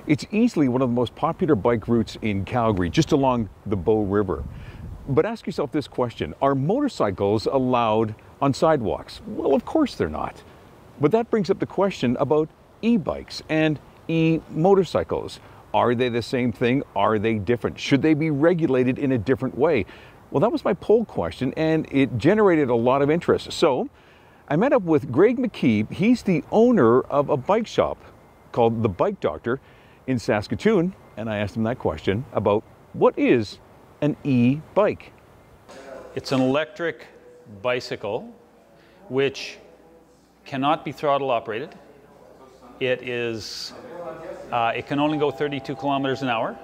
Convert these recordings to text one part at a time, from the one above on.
It's easily one of the most popular bike routes in Calgary, just along the Bow River. But ask yourself this question: are motorcycles allowed on sidewalks? Well, of course they're not. But that brings up the question about e-bikes and e-motorcycles. Are they the same thing? Are they different? Should they be regulated in a different way? Well, that was my poll question, and it generated a lot of interest. So I met up with Greg McKee. He's the owner of a bike shop called The Bike Doctor in Saskatoon, and I asked him that question about what is an e-bike. It's an electric bicycle which cannot be throttle operated. It can only go 32 kilometers an hour.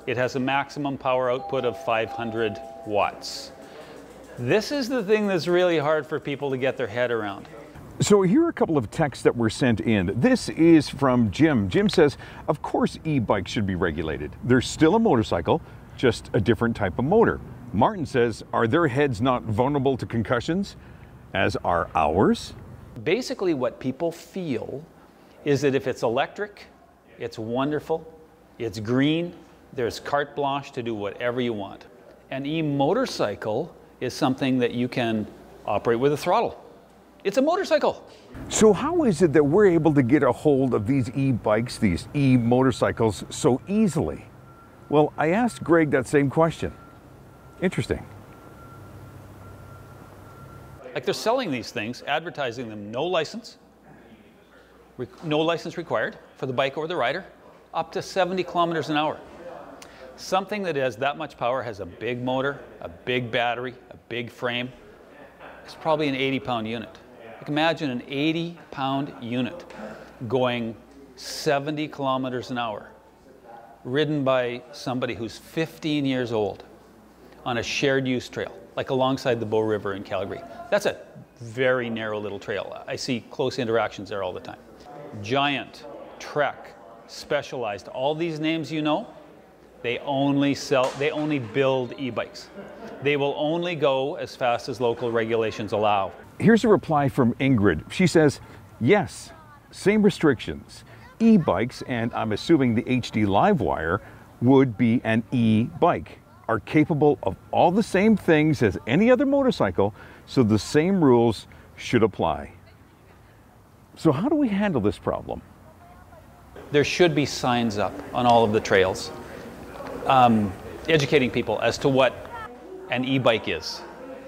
It has a maximum power output of 500 watts. This is the thing that's really hard for people to get their head around. So here are a couple of texts that were sent in. This is from Jim. Jim says, of course e-bikes should be regulated. They're still a motorcycle, just a different type of motor. Martin says, are their heads not vulnerable to concussions, as are ours? Basically what people feel is that if it's electric, it's wonderful, it's green, there's carte blanche to do whatever you want. An e-motorcycle is something that you can operate with a throttle. It's a motorcycle. So how is it that we're able to get a hold of these e-bikes, these e-motorcycles, so easily? Well, I asked Greg that same question. Interesting. Like, they're selling these things, advertising them, no license required for the bike or the rider, up to 70 kilometers an hour. Something that has that much power, has a big motor, a big battery, a big frame. It's probably an 80-pound unit. Like, imagine an 80-pound unit going 70 kilometers an hour, ridden by somebody who's 15 years old on a shared use trail, like alongside the Bow River in Calgary. That's a very narrow little trail. I see close interactions there all the time. Giant, Trek, Specialized, all these names you know, they only build e-bikes. They will only go as fast as local regulations allow. Here's a reply from Ingrid. She says, yes, same restrictions. E-bikes, and I'm assuming the HD Livewire would be an e-bike, are capable of all the same things as any other motorcycle, so the same rules should apply. So how do we handle this problem? There should be signs up on all of the trails, educating people as to what an e-bike is.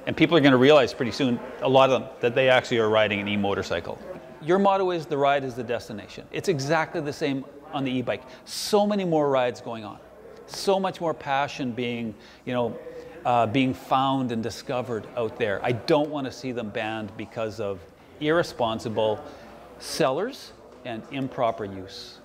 And people are going to realize pretty soon, a lot of them, that they actually are riding an e-motorcycle. Your motto is the ride is the destination. It's exactly the same on the e-bike. So many more rides going on. So much more passion being, being found and discovered out there. I don't want to see them banned because of irresponsible sellers and improper use.